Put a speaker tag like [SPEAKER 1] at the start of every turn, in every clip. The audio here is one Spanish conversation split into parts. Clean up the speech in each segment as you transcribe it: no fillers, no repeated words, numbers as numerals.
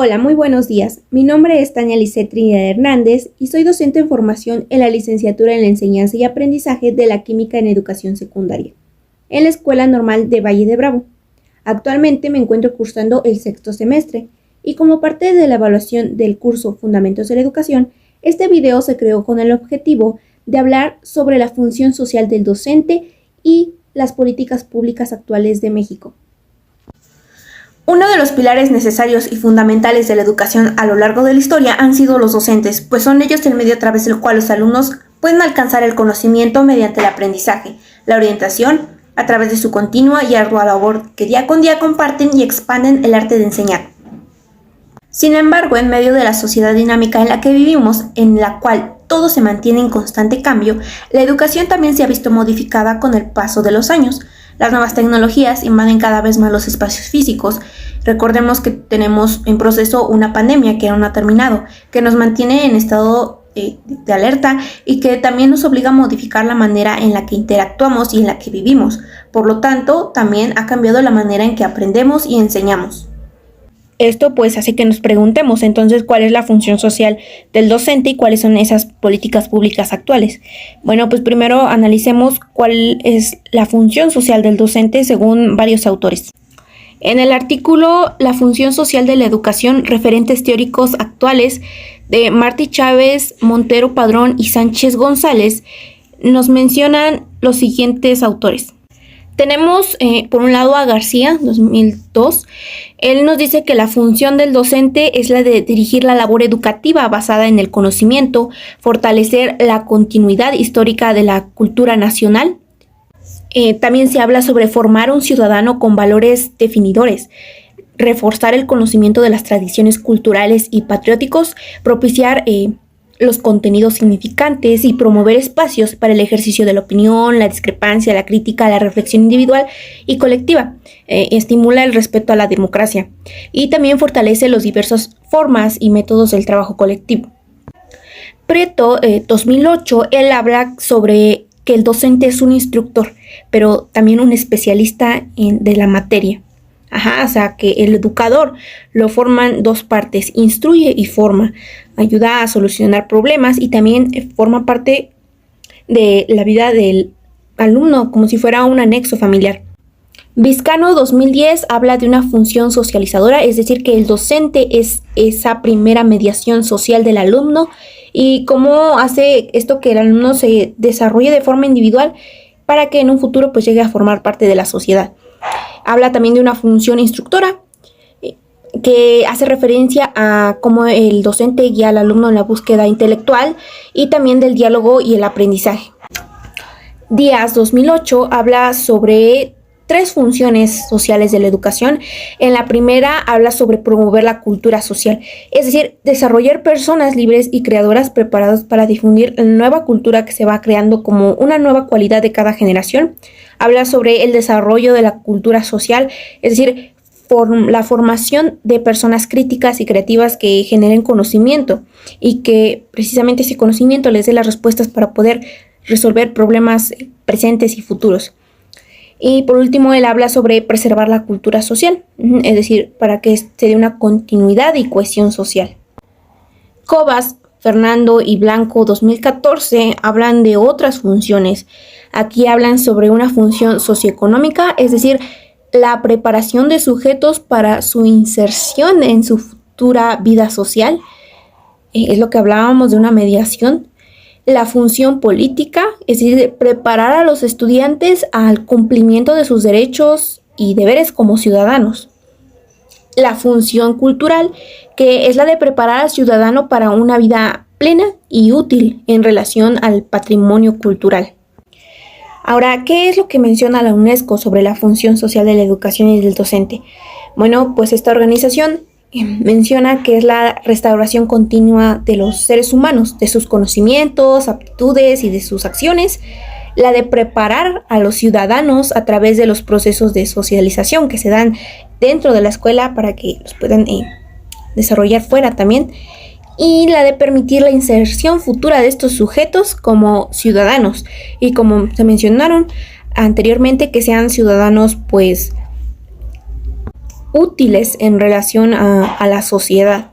[SPEAKER 1] Hola, muy buenos días. Mi nombre es Tania Lisset Trinidad Hernández y soy docente en formación en la licenciatura en la enseñanza y aprendizaje de la química en educación secundaria, en la Escuela Normal de Valle de Bravo. Actualmente me encuentro cursando el sexto semestre y como parte de la evaluación del curso Fundamentos de la Educación, este video se creó con el objetivo de hablar sobre la función social del docente y las políticas públicas actuales de México. Uno de los pilares necesarios y fundamentales de la educación a lo largo de la historia han sido los docentes, pues son ellos el medio a través del cual los alumnos pueden alcanzar el conocimiento mediante el aprendizaje, la orientación, a través de su continua y ardua labor que día con día comparten y expanden el arte de enseñar. Sin embargo, en medio de la sociedad dinámica en la que vivimos, en la cual todo se mantiene en constante cambio, la educación también se ha visto modificada con el paso de los años. Las nuevas tecnologías invaden cada vez más los espacios físicos. Recordemos que tenemos en proceso una pandemia que aún no ha terminado, que nos mantiene en estado de alerta y que también nos obliga a modificar la manera en la que interactuamos y en la que vivimos. Por lo tanto, también ha cambiado la manera en que aprendemos y enseñamos.
[SPEAKER 2] Esto pues hace que nos preguntemos entonces cuál es la función social del docente y cuáles son esas políticas públicas actuales. Bueno, pues primero analicemos cuál es la función social del docente según varios autores. En el artículo La función social de la educación, referentes teóricos actuales de Martí Chávez, Montero Padrón y Sánchez González, nos mencionan los siguientes autores. Tenemos por un lado a García, 2002. Él nos dice que la función del docente es la de dirigir la labor educativa basada en el conocimiento, fortalecer la continuidad histórica de la cultura nacional. También se habla sobre formar un ciudadano con valores definidores, reforzar el conocimiento de las tradiciones culturales y patrióticos, propiciar los contenidos significantes y promover espacios para el ejercicio de la opinión, la discrepancia, la crítica, la reflexión individual y colectiva. Estimula el respeto a la democracia y también fortalece las diversas formas y métodos del trabajo colectivo. Preto, 2008, él habla sobre que el docente es un instructor, pero también un especialista de la materia. O sea que el educador lo forman dos partes, instruye y forma, ayuda a solucionar problemas y también forma parte de la vida del alumno como si fuera un anexo familiar. Vizcano 2010 habla de una función socializadora, es decir que el docente es esa primera mediación social del alumno y cómo hace esto que el alumno se desarrolle de forma individual para que en un futuro pues llegue a formar parte de la sociedad. Habla también de una función instructora que hace referencia a cómo el docente guía al alumno en la búsqueda intelectual y también del diálogo y el aprendizaje. Díaz 2008 habla sobre 3 funciones sociales de la educación. En la primera habla sobre promover la cultura social, es decir, desarrollar personas libres y creadoras preparadas para difundir la nueva cultura que se va creando como una nueva cualidad de cada generación. Habla sobre el desarrollo de la cultura social, es decir, la formación de personas críticas y creativas que generen conocimiento y que precisamente ese conocimiento les dé las respuestas para poder resolver problemas presentes y futuros. Y por último, él habla sobre preservar la cultura social, es decir, para que se dé una continuidad y cohesión social. Cobas, Fernando y Blanco 2014 hablan de otras funciones. Aquí hablan sobre una función socioeconómica, es decir, la preparación de sujetos para su inserción en su futura vida social. Es lo que hablábamos de una mediación. La función política, es decir, preparar a los estudiantes al cumplimiento de sus derechos y deberes como ciudadanos. La función cultural, que es la de preparar al ciudadano para una vida plena y útil en relación al patrimonio cultural. Ahora, ¿qué es lo que menciona la UNESCO sobre la función social de la educación y del docente? Bueno, pues esta organización menciona que es la restauración continua de los seres humanos, de sus conocimientos, aptitudes y de sus acciones, la de preparar a los ciudadanos a través de los procesos de socialización que se dan dentro de la escuela para que los puedan desarrollar fuera también, y la de permitir la inserción futura de estos sujetos como ciudadanos y como se mencionaron anteriormente, que sean ciudadanos pues útiles en relación a la sociedad.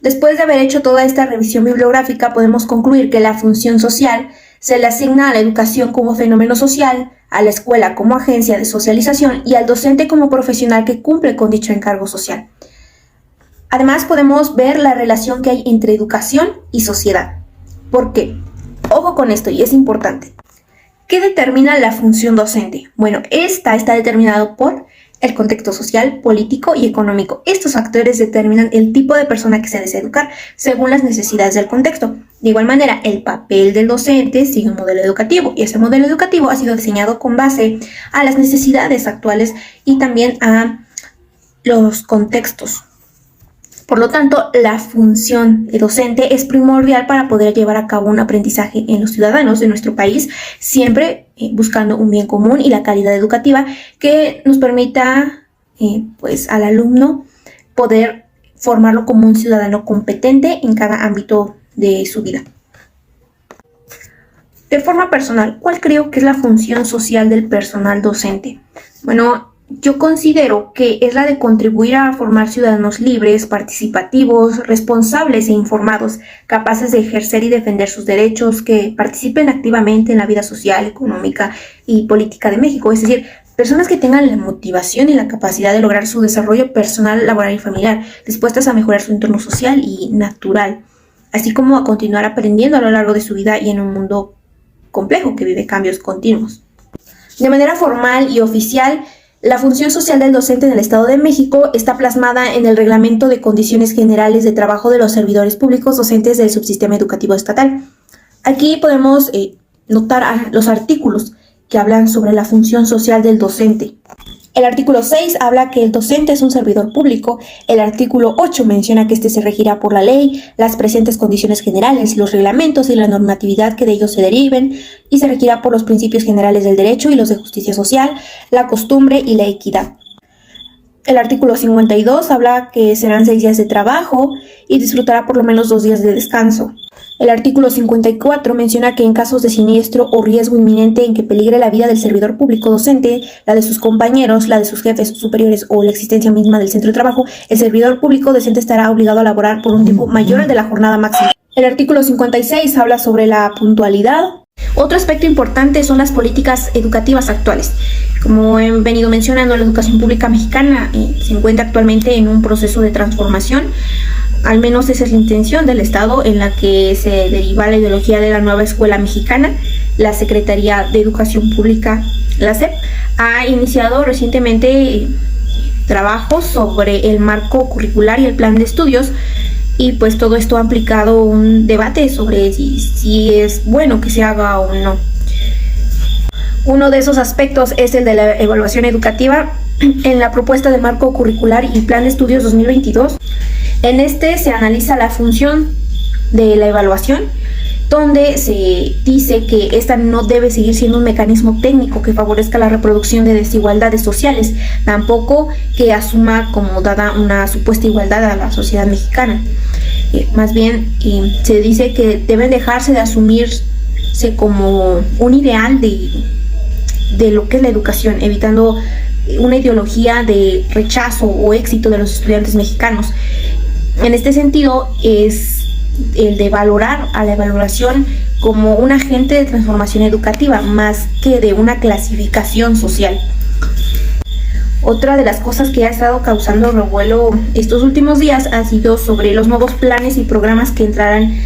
[SPEAKER 1] Después de haber hecho toda esta revisión bibliográfica, podemos concluir que la función social se le asigna a la educación como fenómeno social, a la escuela como agencia de socialización y al docente como profesional que cumple con dicho encargo social. Además, podemos ver la relación que hay entre educación y sociedad. ¿Por qué? Ojo con esto, y es importante. ¿Qué determina la función docente? Bueno, esta está determinado por el contexto social, político y económico. Estos factores determinan el tipo de persona que se desea educar según las necesidades del contexto. De igual manera, el papel del docente sigue un modelo educativo y ese modelo educativo ha sido diseñado con base a las necesidades actuales y también a los contextos. Por lo tanto, la función de docente es primordial para poder llevar a cabo un aprendizaje en los ciudadanos de nuestro país, siempre buscando un bien común y la calidad educativa que nos permita al alumno poder formarlo como un ciudadano competente en cada ámbito de su vida. De forma personal, ¿cuál creo que es la función social del personal docente? Bueno, yo considero que es la de contribuir a formar ciudadanos libres, participativos, responsables e informados, capaces de ejercer y defender sus derechos, que participen activamente en la vida social, económica y política de México. Es decir, personas que tengan la motivación y la capacidad de lograr su desarrollo personal, laboral y familiar, dispuestas a mejorar su entorno social y natural, así como a continuar aprendiendo a lo largo de su vida y en un mundo complejo que vive cambios continuos. De manera formal y oficial, la función social del docente en el Estado de México está plasmada en el Reglamento de Condiciones Generales de Trabajo de los Servidores Públicos Docentes del Subsistema Educativo Estatal. Aquí podemos notar los artículos que hablan sobre la función social del docente. El artículo 6 habla que el docente es un servidor público. El artículo 8 menciona que este se regirá por la ley, las presentes condiciones generales, los reglamentos y la normatividad que de ellos se deriven, y se regirá por los principios generales del derecho y los de justicia social, la costumbre y la equidad. El artículo 52 habla que serán 6 días de trabajo y disfrutará por lo menos 2 días de descanso. El artículo 54 menciona que en casos de siniestro o riesgo inminente en que peligre la vida del servidor público docente, la de sus compañeros, la de sus jefes superiores o la existencia misma del centro de trabajo, el servidor público docente estará obligado a laborar por un tiempo mayor al de la jornada máxima. El artículo 56 habla sobre la puntualidad. Otro aspecto importante son las políticas educativas actuales. Como he venido mencionando, la educación pública mexicana se encuentra actualmente en un proceso de transformación. Al menos esa es la intención del Estado, en la que se deriva la ideología de la nueva escuela mexicana. La Secretaría de Educación Pública, la SEP, ha iniciado recientemente trabajos sobre el marco curricular y el plan de estudios, y pues todo esto ha implicado un debate sobre si es bueno que se haga o no. Uno de esos aspectos es el de la evaluación educativa. En la propuesta del marco curricular y plan de estudios 2022, en este se analiza la función de la evaluación, donde se dice que esta no debe seguir siendo un mecanismo técnico que favorezca la reproducción de desigualdades sociales, tampoco que asuma como dada una supuesta igualdad a la sociedad mexicana. Más bien se dice que deben dejarse de asumirse como un ideal de lo que es la educación, evitando una ideología de rechazo o éxito de los estudiantes mexicanos. En este sentido es el de valorar a la evaluación como un agente de transformación educativa más que de una clasificación social. Otra de las cosas que ha estado causando revuelo estos últimos días ha sido sobre los nuevos planes y programas que entrarán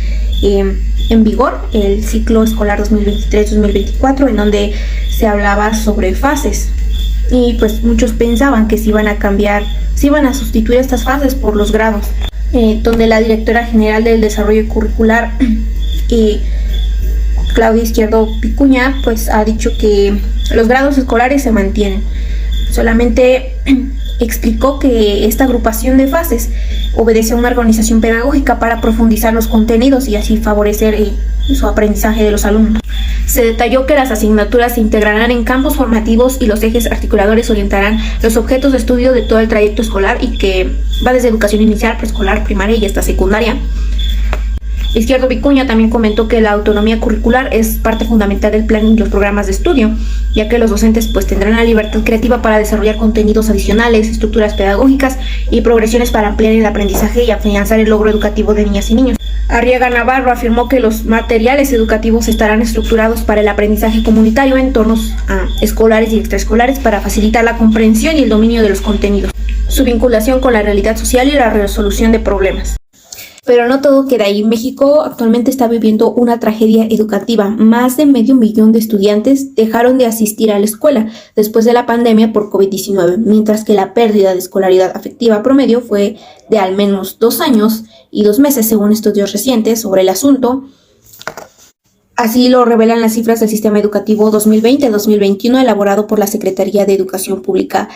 [SPEAKER 1] en vigor el ciclo escolar 2023-2024, en donde se hablaba sobre fases. Y pues muchos pensaban que se iban a sustituir estas fases por los grados, donde la directora general del desarrollo curricular, Claudia Izquierdo Picuña, pues ha dicho que los grados escolares se mantienen. Solamente explicó que esta agrupación de fases obedece a una organización pedagógica para profundizar los contenidos y así favorecer su aprendizaje de los alumnos. Se detalló que las asignaturas se integrarán en campos formativos y los ejes articuladores orientarán los objetos de estudio de todo el trayecto escolar, y que va desde educación inicial, preescolar, primaria y hasta secundaria.
[SPEAKER 2] Izquierdo Vicuña también comentó que la autonomía curricular es parte fundamental del plan y los programas de estudio, ya que los docentes pues tendrán la libertad creativa para desarrollar contenidos adicionales, estructuras pedagógicas y progresiones para ampliar el aprendizaje y afianzar el logro educativo de niñas y niños. Arriaga Navarro afirmó que los materiales educativos estarán estructurados para el aprendizaje comunitario en entornos escolares y extraescolares para facilitar la comprensión y el dominio de los contenidos, su vinculación con la realidad social y la resolución de problemas. Pero no todo queda ahí. México actualmente está viviendo una tragedia educativa. Más de 500,000 de estudiantes dejaron de asistir a la escuela después de la pandemia por COVID-19, mientras que la pérdida de escolaridad afectiva promedio fue de al menos 2 años y 2 meses, según estudios recientes sobre el asunto. Así lo revelan las cifras del Sistema Educativo 2020-2021 elaborado por la Secretaría de Educación Pública,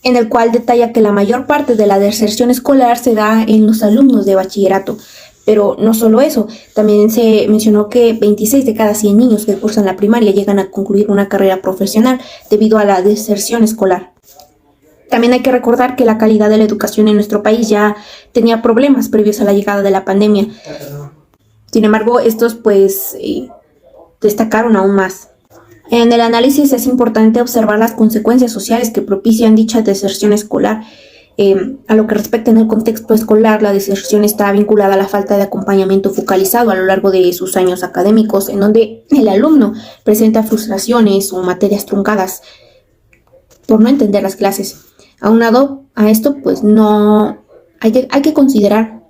[SPEAKER 2] en el cual detalla que la mayor parte de la deserción escolar se da en los alumnos de bachillerato. Pero no solo eso, también se mencionó que 26 de cada 100 niños que cursan la primaria llegan a concluir una carrera profesional debido a la deserción escolar. También hay que recordar que la calidad de la educación en nuestro país ya tenía problemas previos a la llegada de la pandemia. Sin embargo, estos destacaron aún más. En el análisis es importante observar las consecuencias sociales que propician dicha deserción escolar. A lo que respecta en el contexto escolar, la deserción está vinculada a la falta de acompañamiento focalizado a lo largo de sus años académicos, en donde el alumno presenta frustraciones o materias truncadas por no entender las clases. Aunado a esto, pues no hay que considerar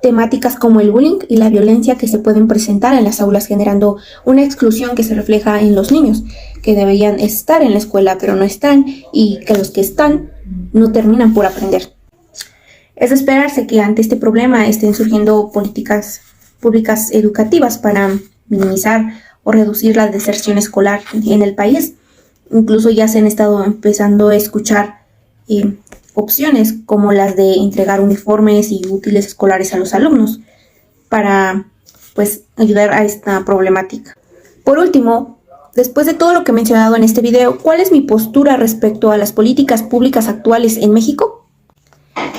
[SPEAKER 2] temáticas como el bullying y la violencia que se pueden presentar en las aulas, generando una exclusión que se refleja en los niños que deberían estar en la escuela pero no están, y que los que están no terminan por aprender. Es de esperarse que ante este problema estén surgiendo políticas públicas educativas para minimizar o reducir la deserción escolar en el país. Incluso ya se han estado empezando a escuchar opciones como las de entregar uniformes y útiles escolares a los alumnos para ayudar a esta problemática. Por último, después de todo lo que he mencionado en este video, ¿cuál es mi postura respecto a las políticas públicas actuales en México?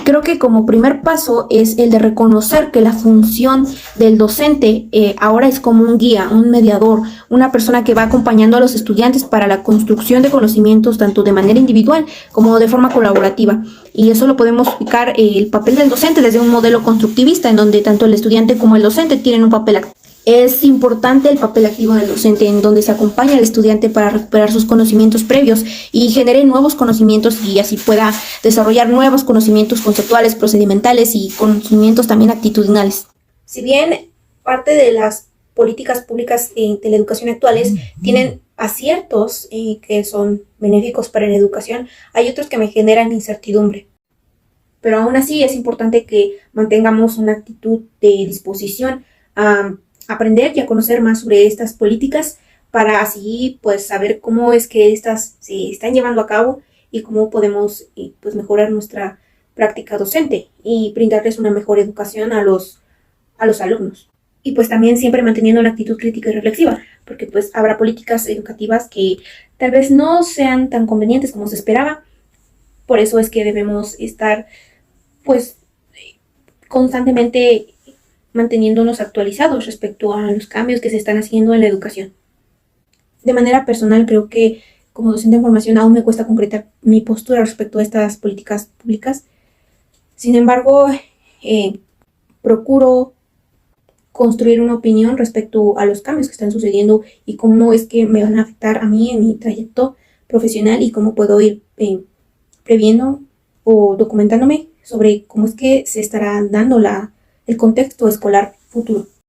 [SPEAKER 2] Creo que como primer paso es el de reconocer que la función del docente ahora es como un guía, un mediador, una persona que va acompañando a los estudiantes para la construcción de conocimientos tanto de manera individual como de forma colaborativa. Y eso lo podemos explicar el papel del docente desde un modelo constructivista en donde tanto el estudiante como el docente tienen un papel activo. Es importante el papel activo del docente, en donde se acompaña al estudiante para recuperar sus conocimientos previos y genere nuevos conocimientos y así pueda desarrollar nuevos conocimientos conceptuales, procedimentales y conocimientos también actitudinales. Si bien parte de las políticas públicas de la educación actuales tienen aciertos que son benéficos para la educación, hay otros que me generan incertidumbre. Pero aún así es importante que mantengamos una actitud de disposición a aprender y a conocer más sobre estas políticas para así saber cómo es que estas se están llevando a cabo y cómo podemos mejorar nuestra práctica docente y brindarles una mejor educación a los alumnos. Y también siempre manteniendo una actitud crítica y reflexiva, porque habrá políticas educativas que tal vez no sean tan convenientes como se esperaba. Por eso es que debemos estar constantemente manteniéndonos actualizados respecto a los cambios que se están haciendo en la educación. De manera personal, creo que como docente de formación aún me cuesta concretar mi postura respecto a estas políticas públicas. Sin embargo, procuro construir una opinión respecto a los cambios que están sucediendo y cómo es que me van a afectar a mí en mi trayecto profesional y cómo puedo ir previendo o documentándome sobre cómo es que se estará dando el contexto escolar futuro.